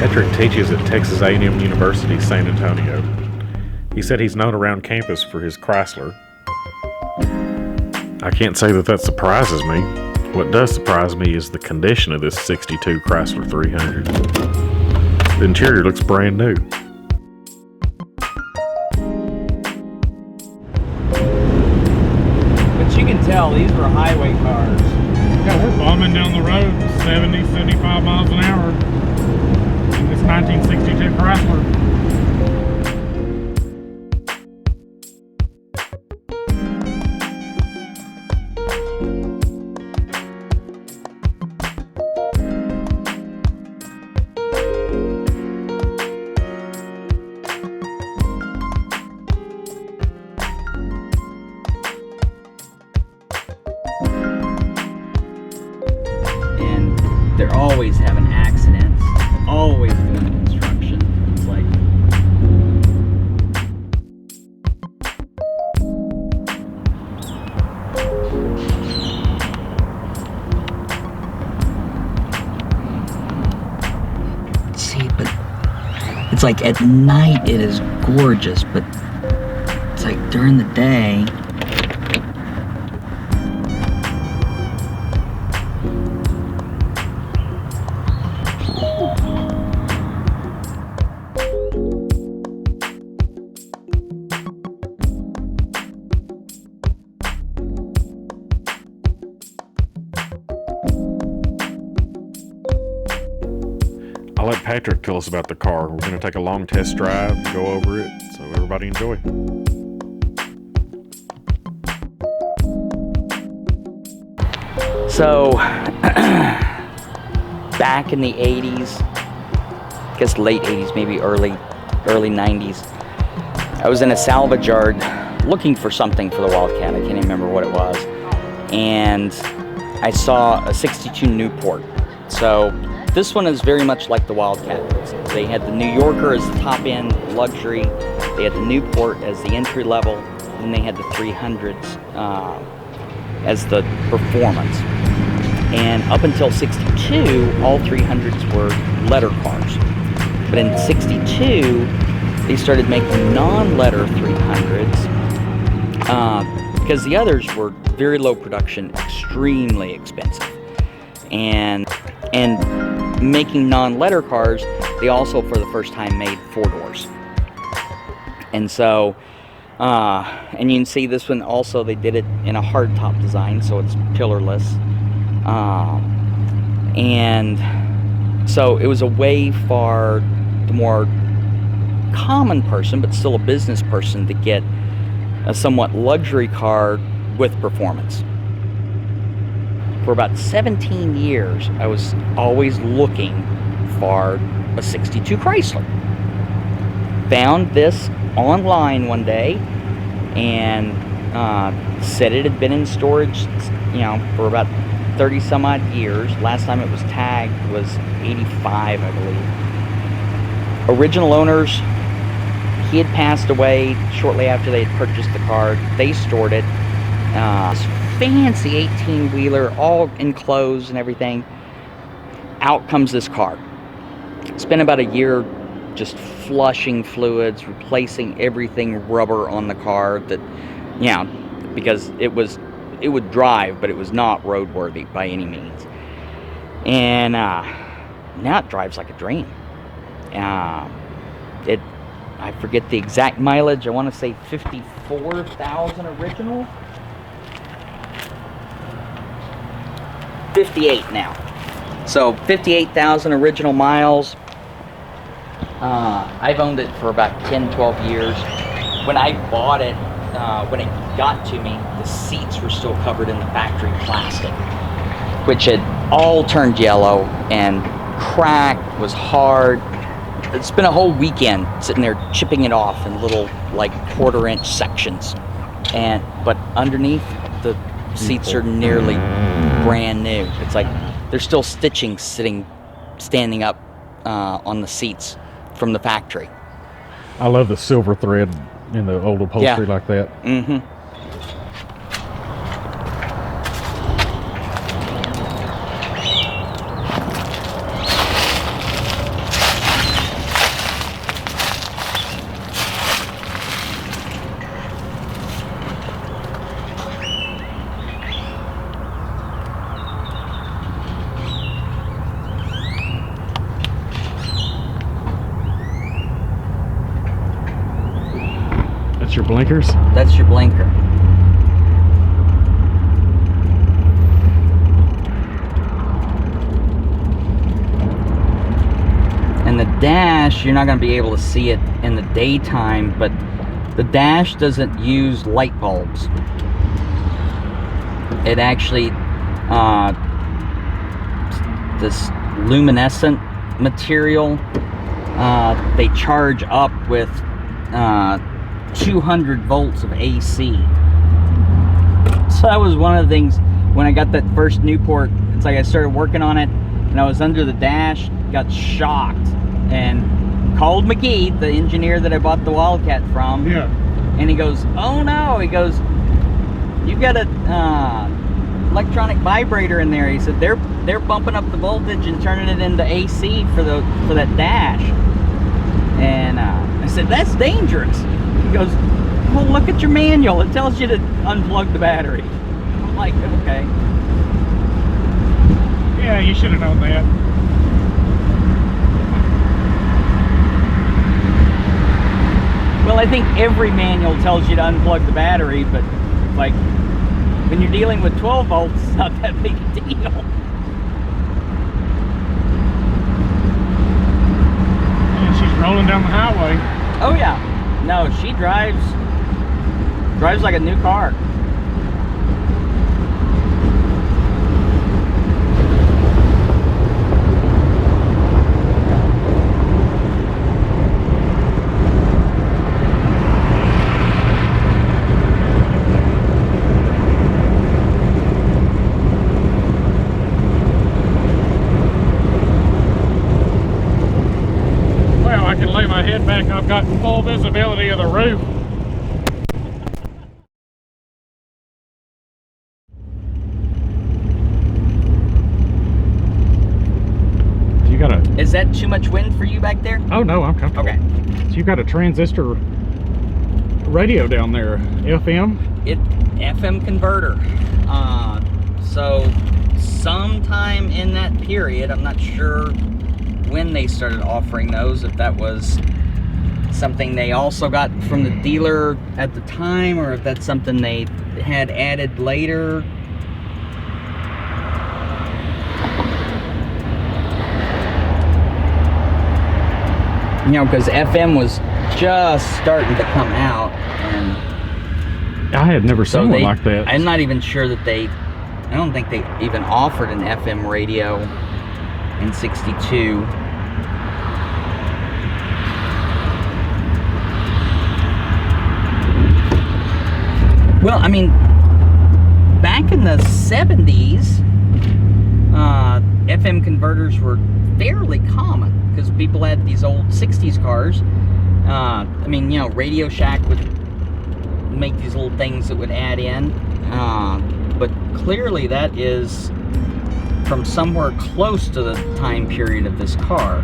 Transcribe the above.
Patrick teaches at Texas A&M University, San Antonio. He said he's known around campus for his Chrysler. I can't say that surprises me. What does surprise me is the condition of this 62 Chrysler 300. The interior looks brand new. But you can tell these were highway cars. Yeah, we're bombing down the road 70, 75 miles an hour in this 1962 Chrysler. They're always having accidents, always doing construction. It's like, see, but it's like at night it is gorgeous, but it's like during the day. I'll let Patrick tell us about the car. We're going to take a long test drive and go over it, so everybody enjoy. So, back in the 80s, I guess late 80s, maybe early 90s, I was in a salvage yard looking for something for the Wildcat. I can't even remember what it was. And I saw a 62 Newport. So this one is very much like the Wildcat. They had the New Yorker as the top end luxury. They had the Newport as the entry level. And they had the 300s as the performance. And up until 62, all 300s were letter cars. But in 62, they started making non-letter 300s because the others were very low production, extremely expensive. And making non-letter cars, they also for the first time made 4 doors. And so, and you can see this one also, they did it in a hardtop design, so it's pillarless. And so it was a way for the more common person, but still a business person, to get a somewhat luxury car with performance. For about 17 years, I was always looking for a 62 Chrysler. Found this online one day and said it had been in storage, for about 30 some odd years. Last time it was tagged was 85, I believe. Original owners, he had passed away shortly after they had purchased the car. They stored it. This fancy 18-wheeler, all enclosed and everything. Out comes this car. Spent about a year just flushing fluids, replacing everything rubber on the car that, because it would drive, but it was not roadworthy by any means. And now it drives like a dream. I forget the exact mileage. I want to say 54,000 original. 58 now. So 58,000 original miles. I've owned it for about 10-12 years. When I bought it, when it got to me, the seats were still covered in the factory plastic, which had all turned yellow and cracked, was hard. It's been a whole weekend sitting there chipping it off in little, like, 1/4-inch sections. But underneath, the seats are nearly brand new. It's like there's still stitching standing up on the seats from the factory. I love the silver thread in the old upholstery like that. Mm-hmm. your blinkers? That's your blinker. And the dash, you're not going to be able to see it in the daytime, but the dash doesn't use light bulbs. It actually, this luminescent material, they charge up with 200 volts of AC. So that was one of the things when I got that first Newport. It's like I started working on it and I was under the dash, got shocked, and called McGee, the engineer that I bought the Wildcat from. Yeah. And he goes, "Oh no," he goes, "You've got a electronic vibrator in there." He said, they're bumping up the voltage and turning it into AC for that dash." And I said, "That's dangerous." He goes, "Well, look at your manual. It tells you to unplug the battery." I'm like, okay. Yeah, you should have known that. Well, I think every manual tells you to unplug the battery, but like when you're dealing with 12 volts, it's not that big a deal. And she's rolling down the highway. Oh yeah, no, she drives like a new car. Well, I can lay my head back. I've got full visibility of the roof. You got a... Is that too much wind for you back there? Oh no, I'm comfortable. Okay. So you've got a transistor radio down there, FM? FM converter. So sometime in that period, I'm not sure when they started offering those, if that was something they also got from the dealer at the time, or if that's something they had added later. You know, because FM was just starting to come out, and I had never seen one like that. I'm not even sure that I don't think they even offered an FM radio in '62. Well, I mean, back in the 70s, FM converters were fairly common because people had these old 60s cars. I mean, you know, Radio Shack would make these little things that would add in. But clearly that is from somewhere close to the time period of this car.